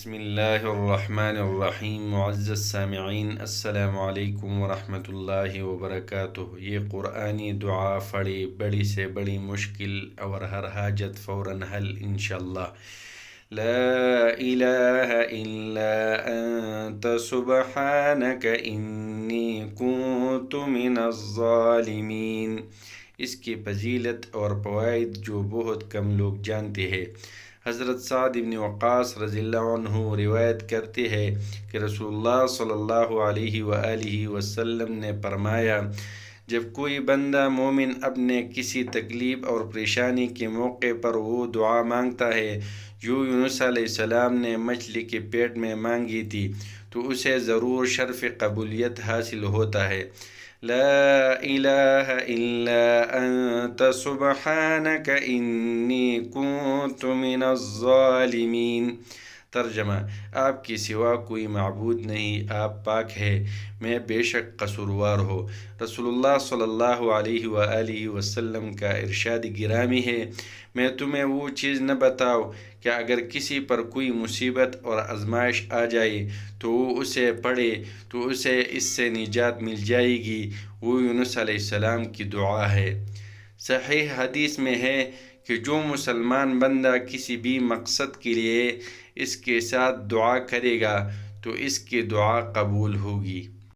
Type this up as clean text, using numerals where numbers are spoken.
بسم اللہ الرحمن الرحیم۔ معزز سامعین، السلام علیکم ورحمۃ اللہ وبرکاتہ۔ یہ قرآنی دعا پڑھی بڑی سے بڑی مشکل اور ہر حاجت فوراً حل انشاءاللہ۔ لا الہ الا انت سبحانک انی کنت من الظالمین۔ اس کی فضیلت اور فوائد جو بہت کم لوگ جانتے ہیں۔ حضرت سعد بن وقاص رضی اللہ عنہ روایت کرتے ہیں کہ رسول اللہ صلی اللہ علیہ وآلہ وسلم نے فرمایا، جب کوئی بندہ مومن اپنے کسی تکلیف اور پریشانی کے موقع پر وہ دعا مانگتا ہے جو یونس علیہ السلام نے مچھلی کے پیٹ میں مانگی تھی، تو اسے ضرور شرف قبولیت حاصل ہوتا ہے۔ لا الہ الا انت سبحانک انی کنت من الظالمین۔ ترجمہ: آپ کی سوا کوئی معبود نہیں، آپ پاک ہے، میں بے شک قصوروار ہوں۔ رسول اللہ صلی اللہ علیہ وآلہ وسلم کا ارشاد گرامی ہے، میں تمہیں وہ چیز نہ بتاؤں کہ اگر کسی پر کوئی مصیبت اور آزمائش آ جائے تو وہ اسے پڑھے تو اسے اس سے نجات مل جائے گی۔ وہ یونس علیہ السلام کی دعا ہے۔ صحیح حدیث میں ہے کہ جو مسلمان بندہ کسی بھی مقصد کے لیے اس کے ساتھ دعا کرے گا تو اس کی دعا قبول ہوگی۔